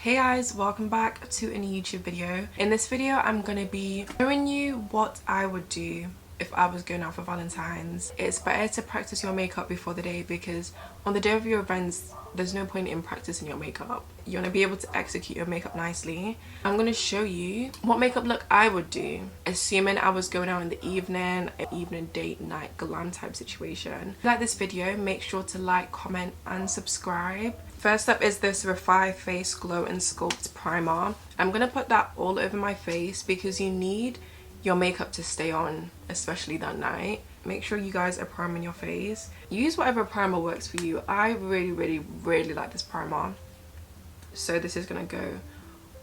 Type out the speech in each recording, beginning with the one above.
Hey guys, welcome back to a new YouTube video. In this video I'm gonna be showing you what I would do if I was going out for Valentine's. It's better to practice your makeup before the day because on the day of your events there's no point in practicing your makeup. You want to be able to execute your makeup nicely. I'm going to show you what makeup look I would do assuming I was going out in the evening, an evening date night glam type situation. If you like this video, make sure to like, comment and subscribe. First up is this Revive Face Glow and Sculpt Primer. I'm going to put that all over my face because you need your makeup to stay on, especially that night. Make sure you guys are priming your face. Use whatever primer works for you. I really like this primer. So this is going to go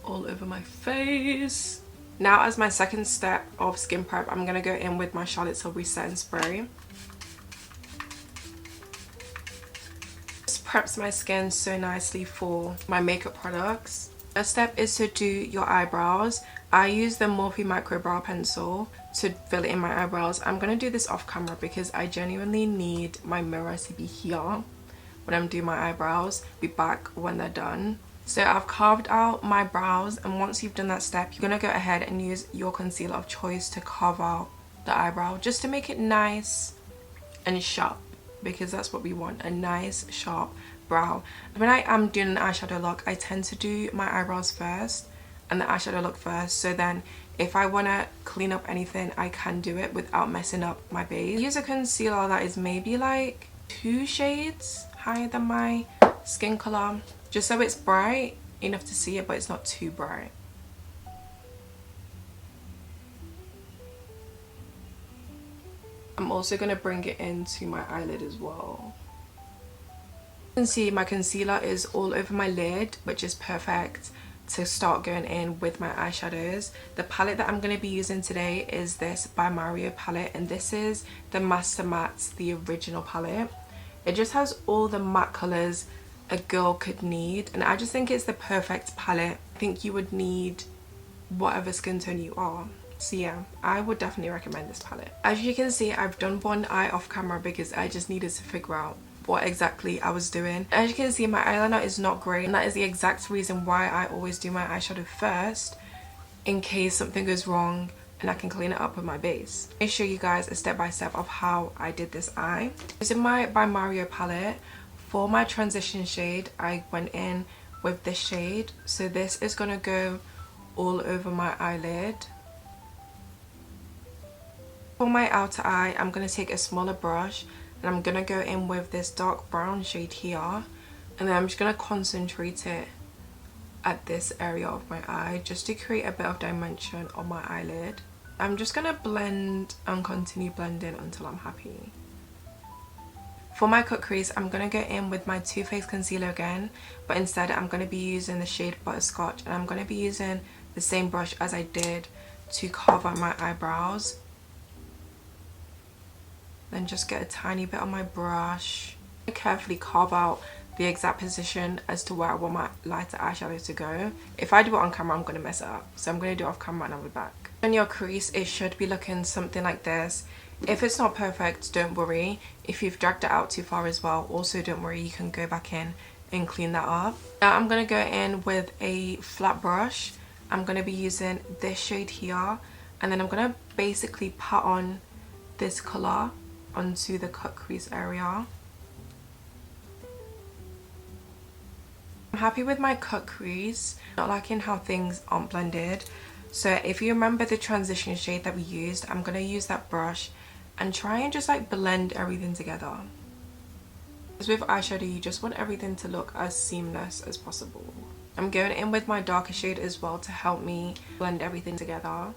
all over my face. Now as my second step of skin prep, I'm going to go in with my Charlotte Tilbury Setting Spray. Preps my skin so nicely for my makeup products. First step is to do your eyebrows. I use the Morphe Micro Brow Pencil to fill in my eyebrows. I'm going to do this off camera because I genuinely need my mirror to be here when I'm doing my eyebrows. Be back when they're done. So I've carved out my brows, and once you've done that step, you're going to go ahead and use your concealer of choice to carve out the eyebrow just to make it nice and sharp, because that's what we want, a nice sharp brow. When I am doing an eyeshadow look, I tend to do my eyebrows first and the eyeshadow look first, so then if I want to clean up anything I can do it without messing up my base. Use a concealer that is maybe like 2 shades higher than my skin color, just so it's bright enough to see it but it's not too bright. I'm also going to bring it into my eyelid as well. You can see my concealer is all over my lid, which is perfect to start going in with my eyeshadows. The palette that I'm going to be using today is this by Mario palette, and this is the Master Mattes, the original palette. It just has all the matte colours a girl could need, and I just think it's the perfect palette. I think you would need whatever skin tone you are. So yeah, I would definitely recommend this palette. As you can see, I've done one eye off camera because I just needed to figure out what exactly I was doing. As you can see, my eyeliner is not great, and that is the exact reason why I always do my eyeshadow first, in case something goes wrong and I can clean it up with my base. Let me show you guys a step by step of how I did this eye. Using my by Mario palette, for my transition shade I went in with this shade, so this is gonna go all over my eyelid. For my outer eye, I'm going to take a smaller brush and I'm going to go in with this dark brown shade here, and then I'm just going to concentrate it at this area of my eye just to create a bit of dimension on my eyelid. I'm just going to blend and continue blending until I'm happy. For my cut crease, I'm going to go in with my Too Faced concealer again, but instead I'm going to be using the shade Butterscotch, and I'm going to be using the same brush as I did to carve out my eyebrows. Then just get a tiny bit on my brush. I carefully carve out the exact position as to where I want my lighter eyeshadow to go. If I do it on camera, I'm going to mess it up. So I'm going to do it off camera and I'll be back. On your crease, it should be looking something like this. If it's not perfect, don't worry. If you've dragged it out too far as well, also don't worry. You can go back in and clean that up. Now I'm going to go in with a flat brush. I'm going to be using this shade here. And then I'm going to basically pat on this colour onto the cut crease area. I'm happy with my cut crease, not liking how things aren't blended. So if you remember the transition shade that we used, I'm going to use that brush and try and just like blend everything together. Because with eyeshadow you just want everything to look as seamless as possible. I'm going in with my darker shade as well to help me blend everything together.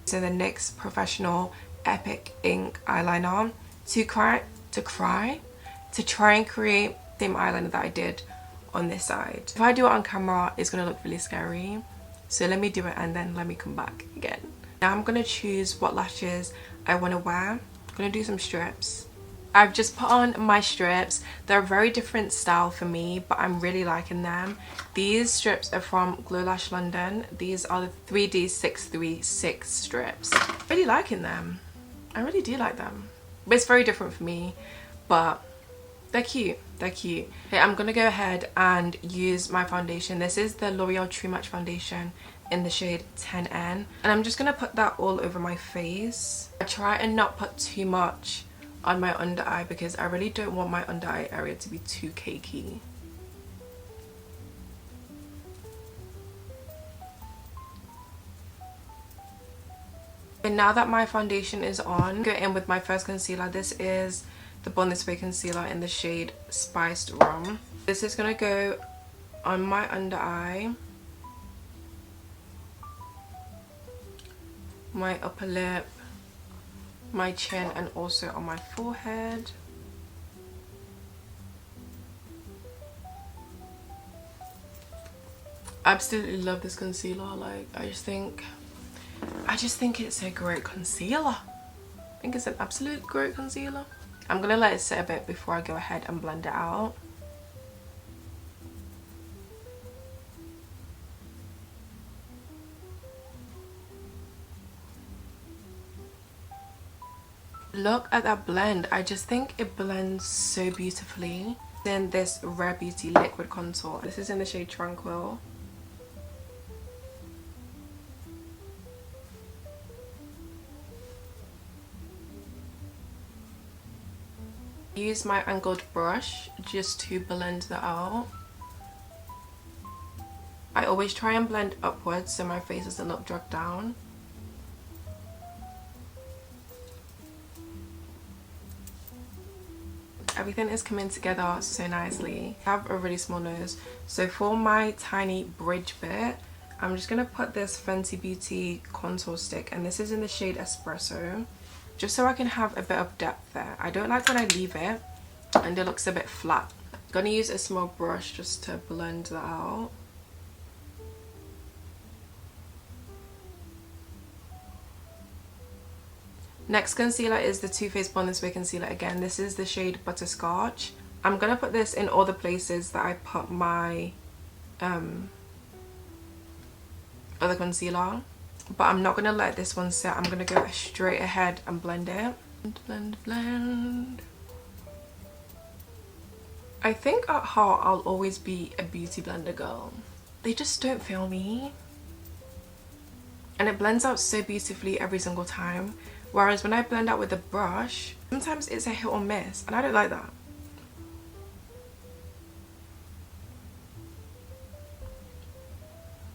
So the NYX Professional Epic Ink eyeliner to try and create the same eyeliner that I did on this side. If I do it on camera, it's going to look really scary. So let me do it and then let me come back again. Now I'm going to choose what lashes I want to wear. I'm going to do some strips. I've just put on my strips. They're a very different style for me, but I'm really liking them. These strips are from Glow Lash London. These are the 3D 636 strips. Really liking them. I really do like them. But it's very different for me, but They're cute. They're cute. Okay, I'm gonna go ahead and use my foundation. This is the L'Oreal True Match foundation in the shade 10N, and I'm just gonna put that all over my face. I try and not put too much on my under eye because I really don't want my under eye area to be too cakey. And now that my foundation is on, go in with my first concealer. This is the Born This Way concealer in the shade Spiced Rum. This is gonna go on my under eye, my upper lip, my chin, and also on my forehead. I absolutely love this concealer. Like, I just think it's a great concealer. I think it's an absolute great concealer. I'm gonna let it sit a bit before I go ahead and blend it out. Look at that blend. I just think it blends so beautifully. Then this Rare Beauty liquid contour. This is in the shade Tranquil. Use my angled brush just to blend that out. I always try and blend upwards so my face doesn't look dragged down. Everything is coming together so nicely. I have a really small nose, so for my tiny bridge bit, I'm just gonna put this Fenty Beauty contour stick, and this is in the shade Espresso, just so I can have a bit of depth there. I don't like when I leave it and it looks a bit flat. I'm gonna use a small brush just to blend that out. Next concealer is the Too Faced Born This Way concealer again. This is the shade Butterscotch. I'm gonna put this in all the places that I put my other concealer, but I'm not gonna let this one sit. I'm gonna go straight ahead and blend it. Blend, blend. I think at heart I'll always be a beauty blender girl. They just don't fail me, and it blends out so beautifully every single time. Whereas when I blend out with a brush, sometimes it's a hit or miss, and I don't like that.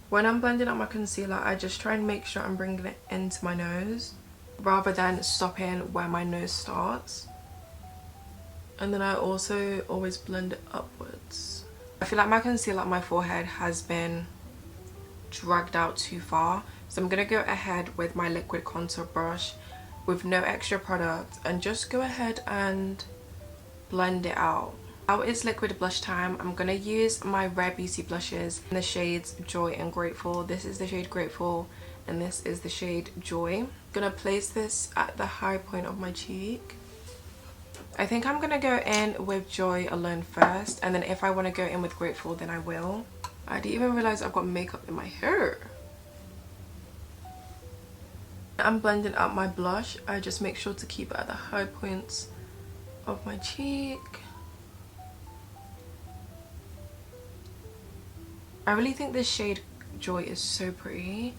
When I'm blending out my concealer, I just try and make sure I'm bringing it into my nose rather than stopping where my nose starts. And then I also always blend it upwards. I feel like my concealer on my forehead has been dragged out too far, so I'm gonna go ahead with my liquid contour brush with no extra product and just go ahead and blend it out. Now it's liquid blush time. I'm gonna use my Rare Beauty blushes in the shades Joy and Grateful. This is the shade Grateful and this is the shade Joy. I'm gonna place this at the high point of my cheek. I think I'm gonna go in with Joy alone first, and then if I want to go in with Grateful, then I will. I didn't even realize I've got makeup in my hair. I'm blending out my blush. I just make sure to keep it at the high points of my cheek. I really think this shade Joy is so pretty,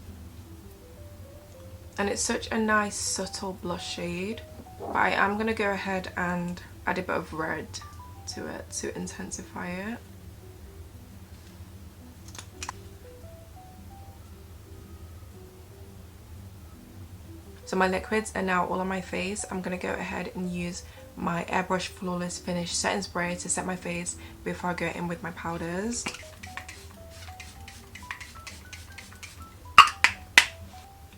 and it's such a nice subtle blush shade, but I am going to go ahead and add a bit of red to it to intensify it. So my liquids are now all on my face. I'm going to go ahead and use my Airbrush Flawless Finish setting spray to set my face before I go in with my powders.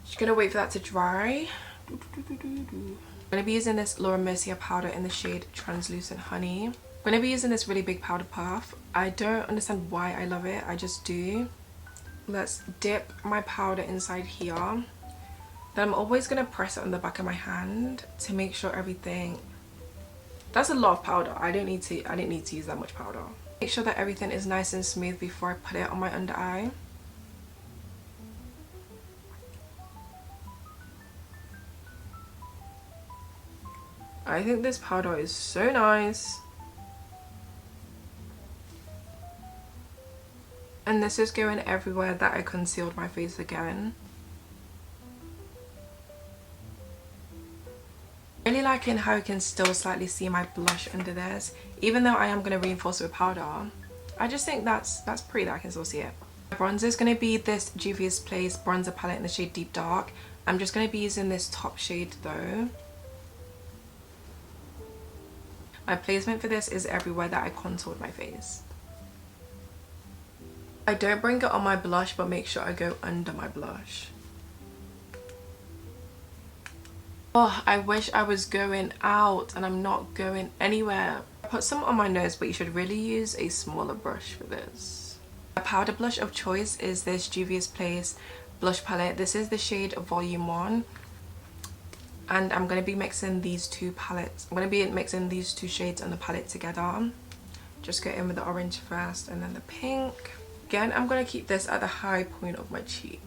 Just going to wait for that to dry. I'm going to be using this Laura Mercier powder in the shade Translucent Honey. I'm going to be using this really big powder puff. I don't understand why I love it, I just do. Let's dip my powder inside here. Then I'm always going to press it on the back of my hand to make sure everything... That's a lot of powder. I didn't need to use that much powder. Make sure that everything is nice and smooth before I put it on my under eye. I think this powder is so nice. And this is going everywhere that I concealed my face again. Really liking how you can still slightly see my blush under this, even though I am going to reinforce it with powder. I just think that's pretty that I can still see it. My bronzer is going to be this Juvia's Place bronzer palette in the shade Deep Dark. I'm just going to be using this top shade though. My placement for this is everywhere that I contoured my face. I don't bring it on my blush, but make sure I go under my blush. Oh, I wish I was going out and I'm not going anywhere. I put some on my nose, but you should really use a smaller brush for this. My powder blush of choice is this Juvia's Place blush palette. This is the shade Volume 1. And I'm going to be mixing these two palettes. I'm going to be mixing these two shades on the palette together. Just go in with the orange first and then the pink. Again, I'm going to keep this at the high point of my cheek.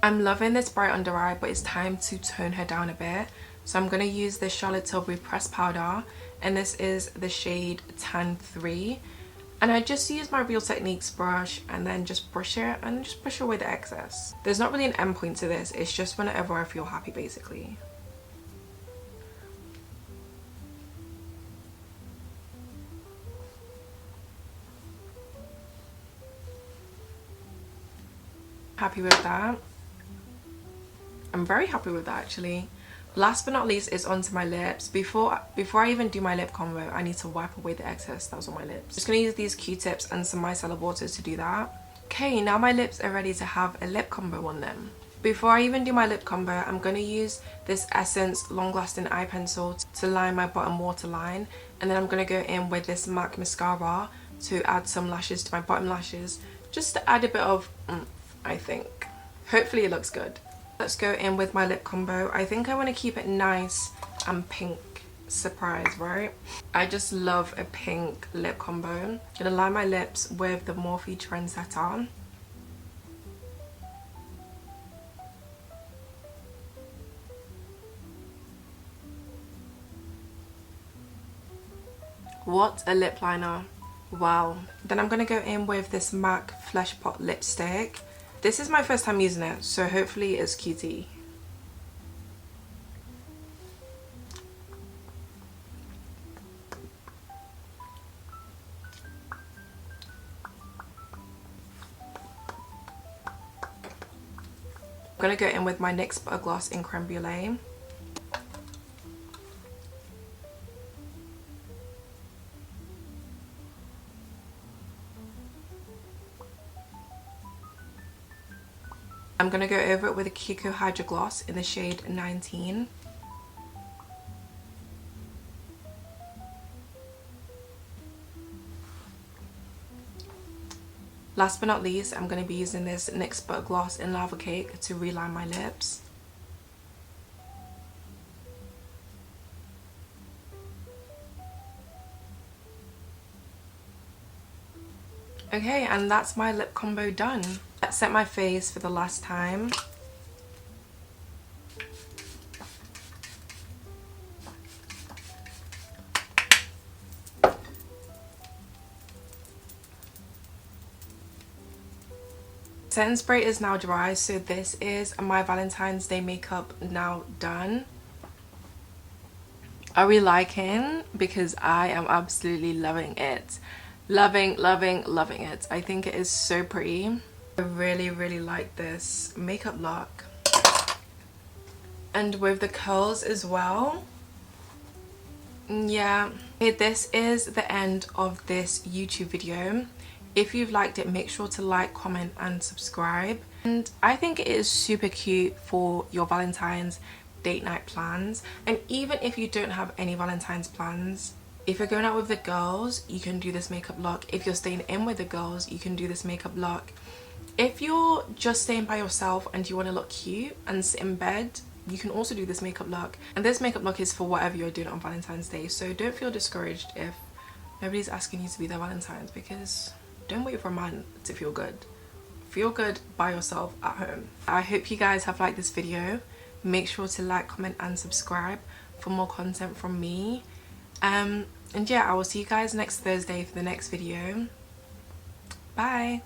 I'm loving this bright under eye, but it's time to tone her down a bit. So I'm going to use this Charlotte Tilbury pressed powder, and this is the shade Tan 3. And I just use my Real Techniques brush and then just brush it and just brush away the excess. There's not really an end point to this, it's just whenever I feel happy basically. Happy with that. I'm very happy with that actually. Last but not least is onto my lips. Before I even do my lip combo, I need to wipe away the excess that was on my lips. Just gonna use these Q-tips and some micellar waters to do that. Okay, now my lips are ready to have a lip combo on them. Before I even do my lip combo, I'm gonna use this Essence Long Lasting Eye Pencil to line my bottom waterline, and then I'm gonna go in with this MAC mascara to add some lashes to my bottom lashes, just to add a bit of oomph, I think. Hopefully it looks good. Let's go in with my lip combo. I think I want to keep it nice and pink. Surprise, right? I just love a pink lip combo. I'm gonna line my lips with the Morphe Trendsetter. What a lip liner. Wow. Then I'm gonna go in with this MAC Flesh Pot lipstick. This is my first time using it, so hopefully it's cutie. I'm gonna go in with my NYX Butter Gloss in Creme Brulee. I'm going to go over it with a Kiko Hydro Gloss in the shade 19. Last but not least, I'm going to be using this NYX Butter Gloss in Lava Cake to reline my lips. Okay, and that's my lip combo done. Let's set my face for the last time. Setting spray is now dry, so this is my Valentine's Day makeup now done. Are we liking? Because I am absolutely loving it. Loving it. I think it is so pretty. I really like this makeup look, and with the curls as well. Yeah. Okay, this is the end of this YouTube video. If you've liked it, make sure to like, comment and subscribe. And I think it is super cute for your Valentine's date night plans. And even if you don't have any Valentine's plans, if you're going out with the girls, you can do this makeup look. If you're staying in with the girls, you can do this makeup look. If you're just staying by yourself and you want to look cute and sit in bed, you can also do this makeup look. And this makeup look is for whatever you're doing on Valentine's Day. So don't feel discouraged if nobody's asking you to be their Valentine's, because don't wait for a man to feel good. feel good by yourself at home. I hope you guys have liked this video. Make sure to like, comment and subscribe for more content from me. And yeah, I will see you guys next Thursday for the next video. Bye.